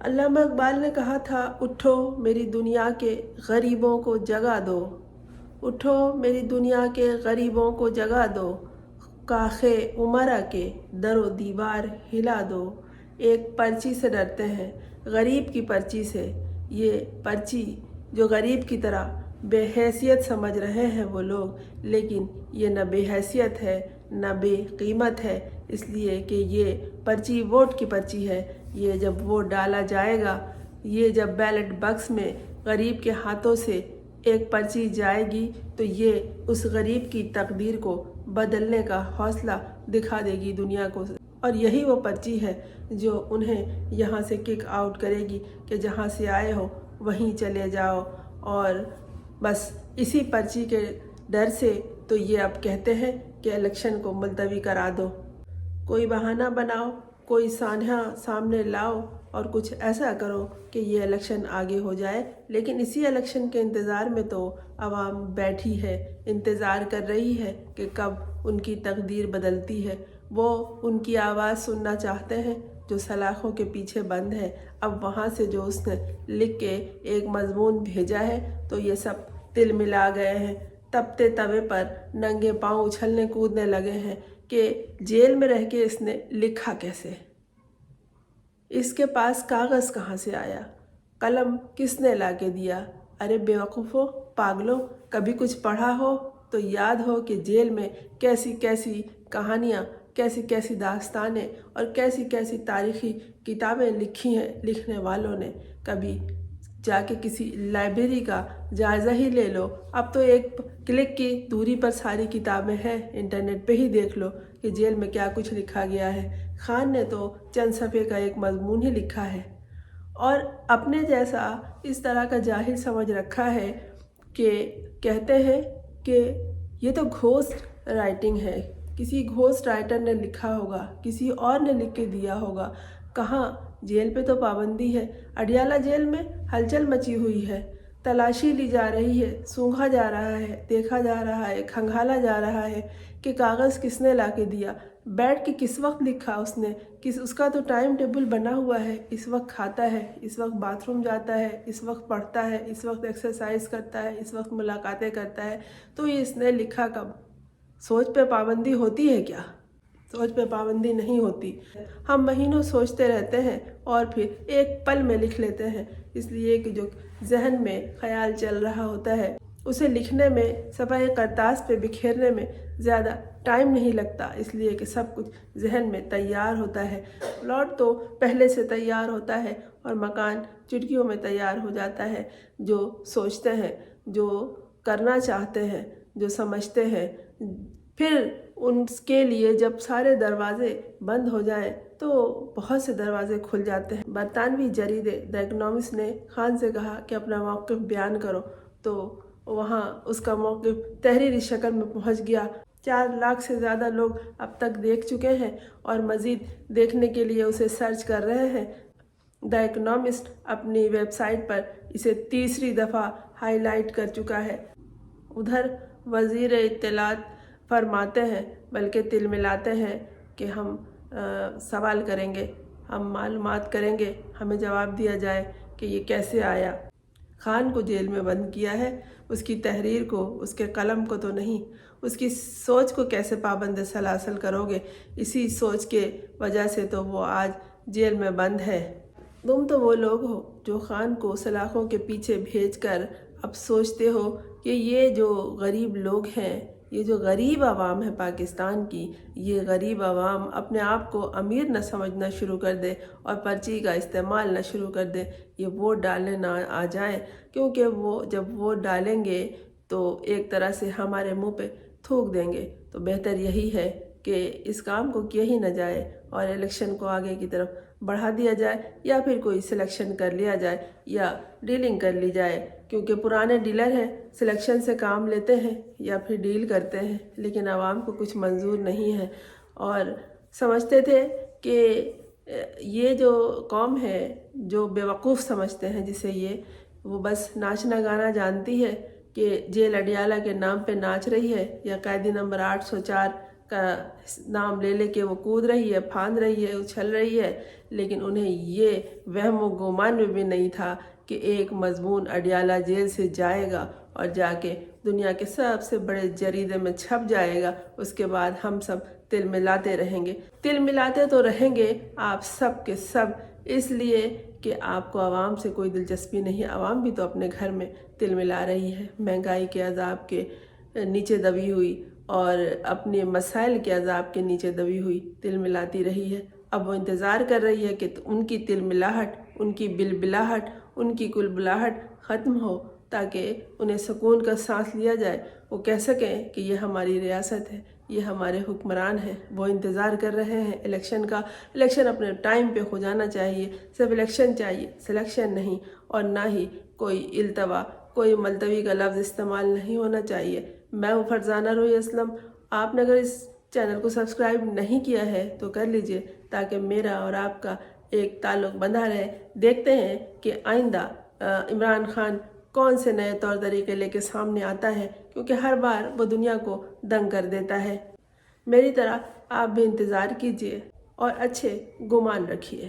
علامہ اقبال نے کہا تھا، اٹھو میری دنیا کے غریبوں کو جگا دو، اٹھو میری دنیا کے غریبوں کو جگا دو، کاخ عمرہ کے در و دیوار ہلا دو۔ ایک پرچی سے ڈرتے ہیں، غریب کی پرچی سے۔ یہ پرچی جو غریب کی طرح بے حیثیت سمجھ رہے ہیں وہ لوگ، لیکن یہ نہ بے حیثیت ہے نہ بے قیمت ہے، اس لیے کہ یہ پرچی ووٹ کی پرچی ہے۔ یہ جب ووٹ ڈالا جائے گا، یہ جب بیلٹ باکس میں غریب کے ہاتھوں سے ایک پرچی جائے گی تو یہ اس غریب کی تقدیر کو بدلنے کا حوصلہ دکھا دے گی دنیا کو، اور یہی وہ پرچی ہے جو انہیں یہاں سے کک آؤٹ کرے گی کہ جہاں سے آئے ہو وہیں چلے جاؤ۔ اور بس اسی پرچی کے ڈر سے تو یہ اب کہتے ہیں کہ الیکشن کو ملتوی کرا دو، کوئی بہانہ بناؤ، کوئی سانحہ سامنے لاؤ اور کچھ ایسا کرو کہ یہ الیکشن آگے ہو جائے۔ لیکن اسی الیکشن کے انتظار میں تو عوام بیٹھی ہے، انتظار کر رہی ہے کہ کب ان کی تقدیر بدلتی ہے۔ وہ ان کی آواز سننا چاہتے ہیں جو سلاخوں کے پیچھے بند ہے۔ اب وہاں سے جو اس نے لکھ کے ایک مضمون بھیجا ہے تو یہ سب تل ملا گئے ہیں، تپتے توے پر ننگے پاؤں اچھلنے کودنے لگے ہیں کہ جیل میں رہ کے اس نے لکھا کیسے، اس کے پاس کاغذ کہاں سے آیا، قلم کس نے لا کے دیا۔ ارے بیوقوفو، پاگلو، کبھی کچھ پڑھا ہو تو یاد ہو کہ جیل میں کیسی کیسی کہانیاں، کیسی کیسی داستانیں اور کیسی کیسی تاریخی کتابیں لکھی ہیں لکھنے والوں نے۔ کبھی جا کے کسی لائبریری کا جائزہ ہی لے لو، اب تو ایک کلک کی دوری پر ساری کتابیں ہیں، انٹرنیٹ پہ ہی دیکھ لو کہ جیل میں کیا کچھ لکھا گیا ہے۔ خان نے تو چند صفحے کا ایک مضمون ہی لکھا ہے، اور اپنے جیسا اس طرح کا جاہل سمجھ رکھا ہے کہ کہتے ہیں کہ یہ تو گھوسٹ رائٹنگ ہے، کسی گھوسٹ رائٹر نے لکھا ہوگا، کسی اور نے لکھ کے دیا ہوگا۔ کہاں، جیل پہ تو پابندی ہے۔ اڈیالہ جیل میں ہلچل مچی ہوئی ہے، تلاشی لی جا رہی ہے، سونگھا جا رہا ہے، دیکھا جا رہا ہے، کھنگالا جا رہا ہے کہ کاغذ کس نے لا کے دیا، بیٹھ کے کس وقت لکھا اس نے، اس کا تو ٹائم ٹیبل بنا ہوا ہے، اس وقت کھاتا ہے، اس وقت باتھ روم جاتا ہے، اس وقت پڑھتا ہے، اس وقت ایکسرسائز کرتا ہے، اس وقت ملاقاتیں کرتا ہے، تو یہ اس نے لکھا کب؟ سوچ پہ پابندی ہوتی ہے کیا؟ سوچ پہ پابندی نہیں ہوتی۔ ہم مہینوں سوچتے رہتے ہیں اور پھر ایک پل میں لکھ لیتے ہیں، اس لیے کہ جو ذہن میں خیال چل رہا ہوتا ہے اسے لکھنے میں، صفحہ کرتاس پہ بکھیرنے میں زیادہ ٹائم نہیں لگتا، اس لیے کہ سب کچھ ذہن میں تیار ہوتا ہے۔ پلاٹ تو پہلے سے تیار ہوتا ہے اور مکان چٹکیوں میں تیار ہو جاتا ہے۔ جو سوچتے ہیں، جو کرنا چاہتے ہیں، جو سمجھتے ہیں، پھر ان کے لیے جب سارے دروازے بند ہو جائیں تو بہت سے دروازے کھل جاتے ہیں۔ برطانوی جریدے دی اکنامسٹ نے خان سے کہا کہ اپنا موقف بیان کرو، تو وہاں اس کا موقف تحریری شکل میں پہنچ گیا۔ 4 لاکھ سے زیادہ لوگ اب تک دیکھ چکے ہیں اور مزید دیکھنے کے لیے اسے سرچ کر رہے ہیں۔ دی اکنامسٹ اپنی ویب سائٹ پر اسے تیسری دفعہ ہائی لائٹ کر چکا ہے۔ ادھر وزیر اطلاعات فرماتے ہیں، بلکہ تل ملاتے ہیں کہ ہم سوال کریں گے، ہم معلومات کریں گے، ہمیں جواب دیا جائے کہ یہ کیسے آیا۔ خان کو جیل میں بند کیا ہے، اس کی تحریر کو، اس کے قلم کو تو نہیں، اس کی سوچ کو کیسے پابند سلاسل کرو گے؟ اسی سوچ کے وجہ سے تو وہ آج جیل میں بند ہے۔ تم تو وہ لوگ ہو جو خان کو سلاخوں کے پیچھے بھیج کر اب سوچتے ہو کہ یہ جو غریب لوگ ہیں، یہ جو غریب عوام ہے پاکستان کی، یہ غریب عوام اپنے آپ کو امیر نہ سمجھنا شروع کر دے اور پرچی کا استعمال نہ شروع کر دے، یہ ووٹ ڈالنے نہ آ جائیں، کیونکہ وہ جب ووٹ ڈالیں گے تو ایک طرح سے ہمارے منہ پہ تھوک دیں گے۔ تو بہتر یہی ہے کہ اس کام کو کیا ہی نہ جائے اور الیکشن کو آگے کی طرف بڑھا دیا جائے، یا پھر کوئی سلیکشن کر لیا جائے یا ڈیلنگ کر لی جائے، کیونکہ پرانے ڈیلر ہیں، سلیکشن سے کام لیتے ہیں یا پھر ڈیل کرتے ہیں، لیکن عوام کو کچھ منظور نہیں ہے۔ اور سمجھتے تھے کہ یہ جو قوم ہے، جو بیوقوف سمجھتے ہیں جسے، وہ بس ناچنا گانا جانتی ہے کہ جیل اڈیالہ کے نام پہ ناچ رہی ہے، یا قیدی نمبر 804 کا نام لے کے وہ کود رہی ہے، پھاند رہی ہے، اچھل رہی ہے، لیکن انہیں یہ وہم و گمان میں بھی نہیں تھا کہ ایک مضمون اڈیالہ جیل سے جائے گا اور جا کے دنیا کے سب سے بڑے جریدے میں چھپ جائے گا۔ اس کے بعد ہم سب تل ملاتے رہیں گے، تل ملاتے تو رہیں گے آپ سب کے سب، اس لیے کہ آپ کو عوام سے کوئی دلچسپی نہیں، عوام بھی تو اپنے گھر میں تل ملا رہی ہے، مہنگائی کے عذاب کے نیچے دبی ہوئی اور اپنے مسائل کے عذاب کے نیچے دبی ہوئی تل ملاتی رہی ہے۔ اب وہ انتظار کر رہی ہے کہ ان کی تل ملاہٹ، ان کی بلبلاہٹ، ان کی کلبلاہٹ ختم ہو تاکہ انہیں سکون کا سانس لیا جائے، وہ کہہ سکیں کہ یہ ہماری ریاست ہے، یہ ہمارے حکمران ہیں۔ وہ انتظار کر رہے ہیں الیکشن کا، الیکشن اپنے ٹائم پہ ہو جانا چاہیے، صرف الیکشن چاہیے، سلیکشن نہیں، اور نہ ہی کوئی التوا، کوئی ملتوی کا لفظ استعمال نہیں ہونا چاہیے۔ میں ہوں فرزانہ روحی اسلم۔ آپ نے اگر اس چینل کو سبسکرائب نہیں کیا ہے تو کر لیجئے تاکہ میرا اور آپ کا ایک تعلق بندھا رہے۔ دیکھتے ہیں کہ آئندہ عمران خان کون سے نئے طور طریقے لے کے سامنے آتا ہے، کیونکہ ہر بار وہ دنیا کو دنگ کر دیتا ہے۔ میری طرح آپ بھی انتظار کیجئے اور اچھے گمان رکھیے۔